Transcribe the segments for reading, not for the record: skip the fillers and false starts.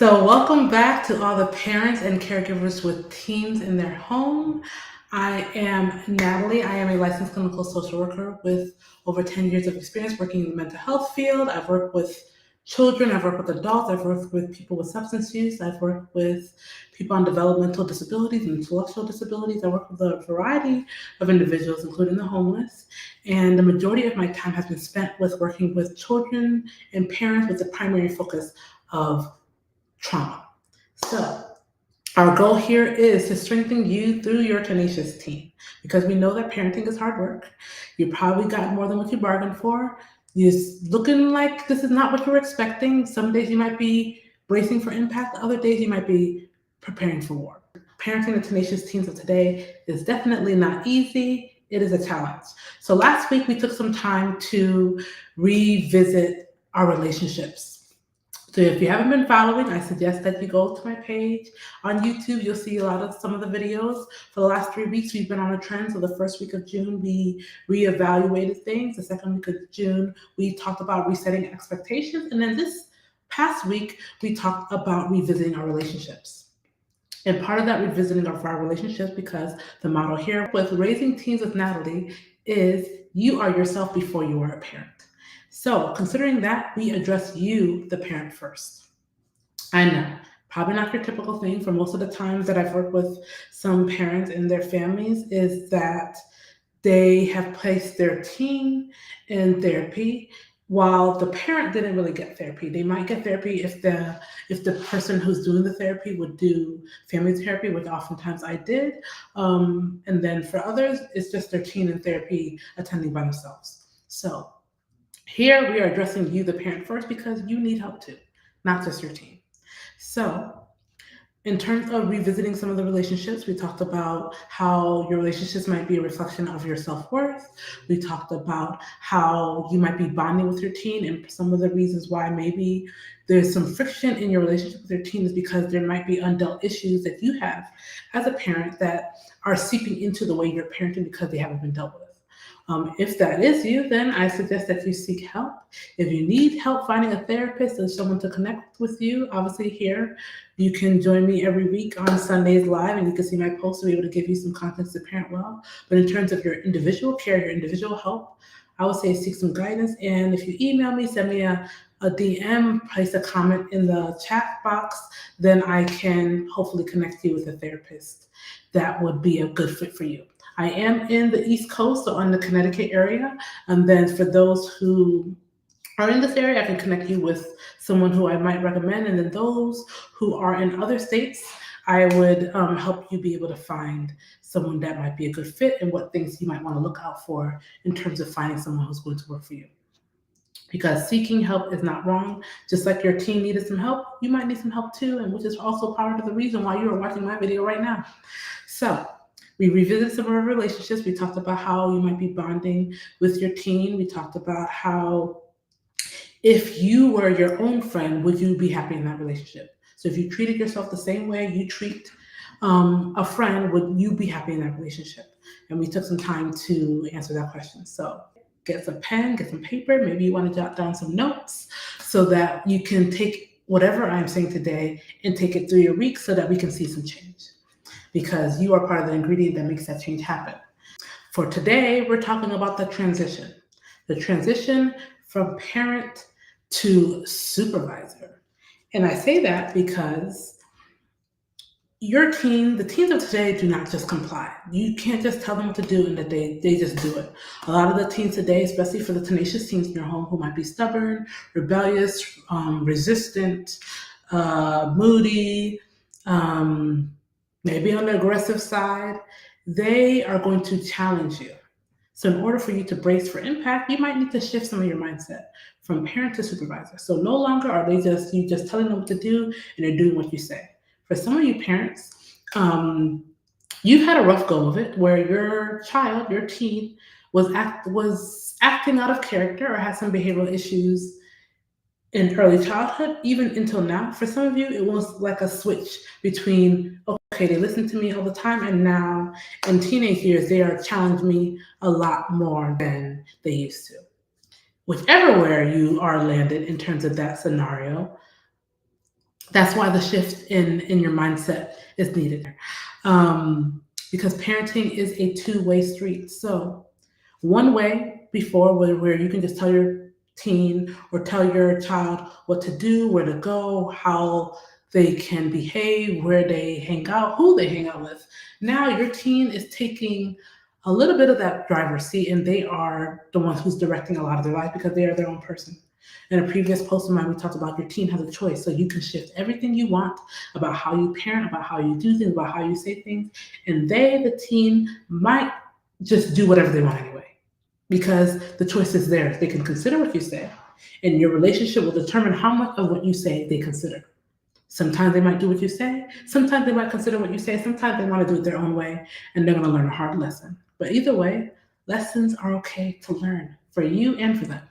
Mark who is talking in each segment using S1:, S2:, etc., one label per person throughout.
S1: So, welcome back to all the parents and caregivers with teens in their home. I am Natalie. I am a licensed clinical social worker with over 10 years of experience working in the mental health field. I've worked with children, I've worked with adults, I've worked with people with substance use, I've worked with people on developmental disabilities and intellectual disabilities. I work with a variety of individuals, including the homeless. And the majority of my time has been spent with working with children and parents with the primary focus of trauma. So, our goal here is to strengthen you through your tenacious teen because we know that parenting is hard work. You probably got more than what you bargained for. You're looking like this is not what you were expecting. Some days you might be bracing for impact, other days you might be preparing for war. Parenting the tenacious teens of today is definitely not easy. It is a challenge. So last week we took some time to revisit our relationships. So if you haven't been following, I suggest that you go to my page on YouTube. You'll see some of the videos. For the last 3 weeks, we've been on a trend. So the first week of June, we reevaluated things. The second week of June, we talked about resetting expectations. And then this past week, we talked about revisiting our relationships. And part of that revisiting of our relationships, because the model here with Raising Teens with Natalie is you are yourself before you are a parent. So, considering that, we address you, the parent, first. I know, probably not your typical thing. For most of the times that I've worked with some parents and their families, is that they have placed their teen in therapy while the parent didn't really get therapy. They might get therapy if the person who's doing the therapy would do family therapy, which oftentimes I did. And then for others, it's just their teen in therapy attending by themselves. So here we are addressing you, the parent, first because you need help too, not just your teen. So, in terms of revisiting some of the relationships, we talked about how your relationships might be a reflection of your self worth. We talked about how you might be bonding with your teen, and some of the reasons why maybe there's some friction in your relationship with your teen is because there might be undealt issues that you have as a parent that are seeping into the way you're parenting because they haven't been dealt with. If that is you, then I suggest that you seek help. If you need help finding a therapist or someone to connect with you, obviously here you can join me every week on Sundays live, and you can see my posts to be able to give you some content to parent well. But in terms of your individual care, your individual help, I would say seek some guidance. And if you email me, send me a DM, place a comment in the chat box, then I can hopefully connect you with a therapist that would be a good fit for you. I am in the East Coast, so in the Connecticut area. And then for those who are in this area, I can connect you with someone who I might recommend. And then those who are in other states, I would help you be able to find someone that might be a good fit and what things you might want to look out for in terms of finding someone who's going to work for you. Because seeking help is not wrong. Just like your teen needed some help, you might need some help too, and which is also part of the reason why you are watching my video right now. So, we revisited some of our relationships. We talked about how you might be bonding with your teen. We talked about how if you were your own friend, would you be happy in that relationship? So if you treated yourself the same way you treat a friend, would you be happy in that relationship? And we took some time to answer that question. So get some pen, get some paper. Maybe you want to jot down some notes so that you can take whatever I'm saying today and take it through your week so that we can see some change. Because you are part of the ingredient that makes that change happen. For today, we're talking about the transition from parent to supervisor. And I say that because your teen, the teens of today do not just comply. You can't just tell them what to do and that they just do it. A lot of the teens today, especially for the tenacious teens in your home who might be stubborn, rebellious, resistant, moody, maybe on the aggressive side, they are going to challenge you. So in order for you to brace for impact, you might need to shift some of your mindset from parent to supervisor. So no longer are they just telling them what to do and they're doing what you say. For some of you parents, you've had a rough go of it where your child, your teen, was acting out of character or had some behavioral issues in early childhood, even until now. For some of you, it was like a switch between, okay, they listen to me all the time, and now in teenage years, they are challenging me a lot more than they used to. Whichever where you are landed in terms of that scenario, That's why the shift in your mindset is needed there. Because parenting is a two-way street. So one way before where you can just tell your teen or tell your child what to do, where to go, how they can behave, where they hang out, who they hang out with. Now your teen is taking a little bit of that driver's seat, and they are the ones who's directing a lot of their life because they are their own person. In a previous post of mine, we talked about your teen has a choice. So you can shift everything you want about how you parent, about how you do things, about how you say things. And they, the teen, might just do whatever they want anyway because the choice is theirs. They can consider what you say, and your relationship will determine how much of what you say they consider. Sometimes they might do what you say, sometimes they might consider what you say, sometimes they want to do it their own way, and they're going to learn a hard lesson. But either way, lessons are okay to learn for you and for them.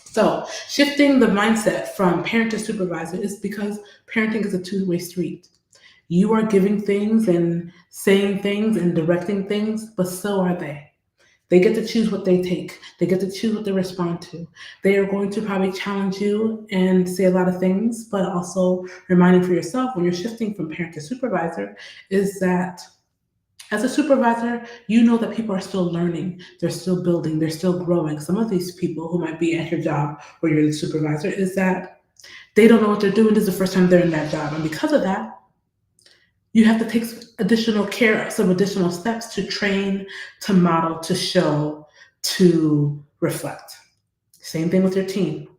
S1: So, shifting the mindset from parent to supervisor is because parenting is a two-way street. You are giving things and saying things and directing things, but so are they. They get to choose what they take. They get to choose what they respond to. They are going to probably challenge you and say a lot of things, but also reminding for yourself when you're shifting from parent to supervisor is that as a supervisor, you know that people are still learning, they're still building, they're still growing. Some of these people who might be at your job where you're the supervisor is that they don't know what they're doing. This is the first time they're in that job. And because of that, you have to take additional care, some additional steps to train, to model, to show, to reflect. Same thing with your teen.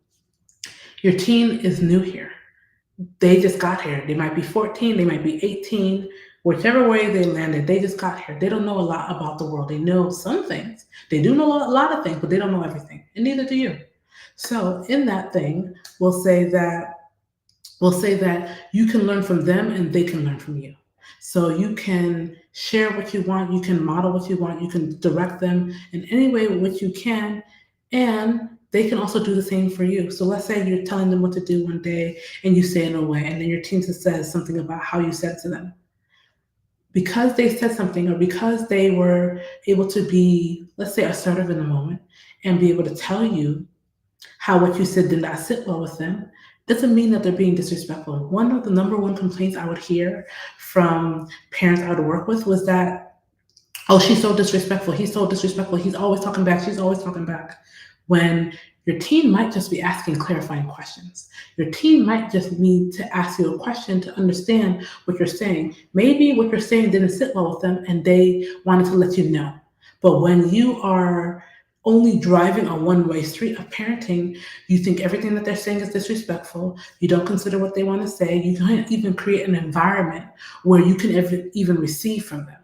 S1: Your teen is new here. They just got here. They might be 14, they might be 18, whichever way they landed, they just got here. They don't know a lot about the world. They know some things. They do know a lot of things, but they don't know everything. And neither do you. So in that thing, we'll say that you can learn from them and they can learn from you. So you can share what you want, you can model what you want, you can direct them in any way in which you can, and they can also do the same for you. So let's say you're telling them what to do one day and you say it in a way, and then your teen says something about how you said to them. Because they said something or because they were able to be, let's say, assertive in the moment and be able to tell you how what you said did not sit well with them, doesn't mean that they're being disrespectful. One of the number one complaints I would hear from parents I would work with was that, oh, she's so disrespectful, he's so disrespectful, he's always talking back, she's always talking back. When your teen might just be asking clarifying questions. Your teen might just need to ask you a question to understand what you're saying. Maybe what you're saying didn't sit well with them and they wanted to let you know. But when you are only driving a one-way street of parenting, you think everything that they're saying is disrespectful. You don't consider what they want to say. You can't even create an environment where you can even receive from them.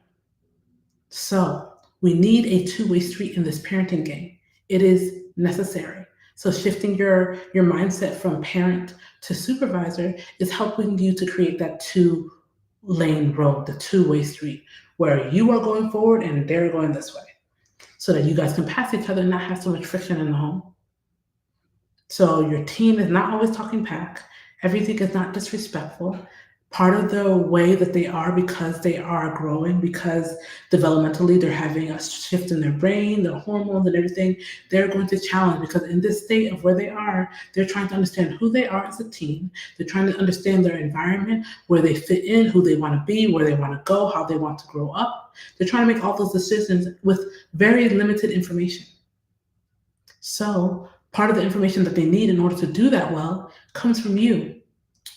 S1: So we need a two-way street in this parenting game. It is necessary. So shifting your mindset from parent to supervisor is helping you to create that two-lane road, the two-way street, where you are going forward and they're going this way, so that you guys can pass each other and not have so much friction in the home. So your teen is not always talking back. Everything is not disrespectful. Part of the way that they are, because they are growing, because developmentally they're having a shift in their brain, their hormones and everything, they're going to challenge, because in this state of where they are, they're trying to understand who they are as a teen. They're trying to understand their environment, where they fit in, who they want to be, where they want to go, how they want to grow up. They're trying to make all those decisions with very limited information. So part of the information that they need in order to do that well comes from you,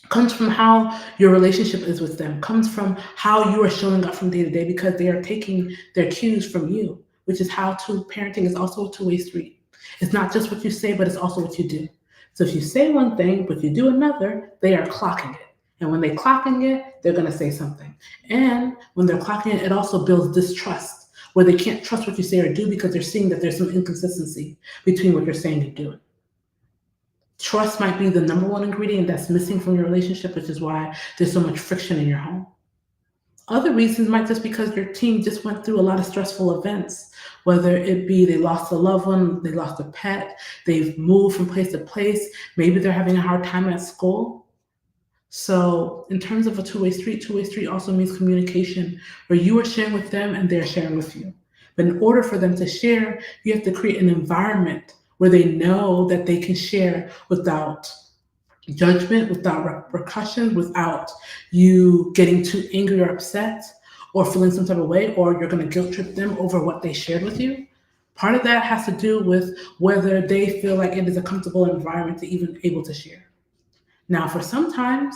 S1: comes from how your relationship is with them, comes from how you are showing up from day to day, because they are taking their cues from you, which is how parenting is also a two-way street. It's not just what you say, but it's also what you do. So if you say one thing, but you do another, they are clocking it. And when they're clocking it, they're going to say something. And when they're clocking it, it also builds distrust, where they can't trust what you say or do because they're seeing that there's some inconsistency between what you're saying and doing. Trust might be the number one ingredient that's missing from your relationship, which is why there's so much friction in your home. Other reasons might just because your teen just went through a lot of stressful events, whether it be they lost a loved one, they lost a pet, they've moved from place to place, maybe they're having a hard time at school. So in terms of a two-way street also means communication, where you are sharing with them and they're sharing with you. But in order for them to share, you have to create an environment where they know that they can share without judgment, without repercussions, without you getting too angry or upset or feeling some type of way, or you're going to guilt trip them over what they shared with you. Part of that has to do with whether they feel like it is a comfortable environment to even able to share. Now, for sometimes,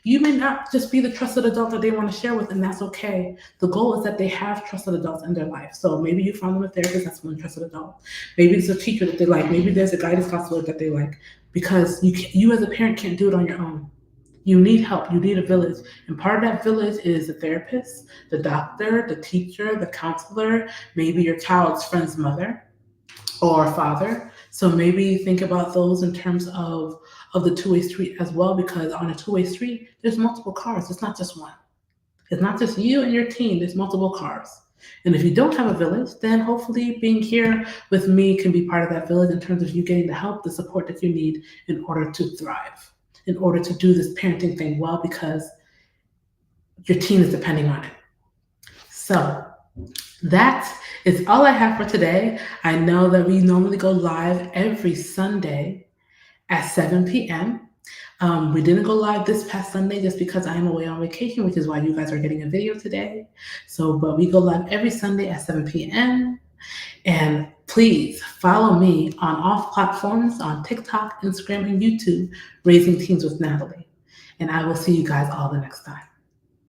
S1: you may not just be the trusted adult that they want to share with, and that's okay. The goal is that they have trusted adults in their life. So maybe you found them a therapist, that's one trusted adult. Maybe it's a teacher that they like. Maybe there's a guidance counselor that they like. Because you as a parent can't do it on your own. You need help. You need a village. And part of that village is the therapist, the doctor, the teacher, the counselor, maybe your child's friend's mother or father. So maybe think about those in terms of the two-way street as well, because on a two-way street, there's multiple cars. It's not just one. It's not just you and your team. There's multiple cars. And if you don't have a village, then hopefully being here with me can be part of that village in terms of you getting the help, the support that you need in order to thrive, in order to do this parenting thing well, because your teen is depending on it. So that is all I have for today. I know that we normally go live every Sunday at 7 p.m. We didn't go live this past Sunday just because I am away on vacation, which is why you guys are getting a video today. But we go live every Sunday at 7 p.m. And please follow me on all platforms on TikTok, Instagram, and YouTube, Raising Teens with Natalie. And I will see you guys all the next time.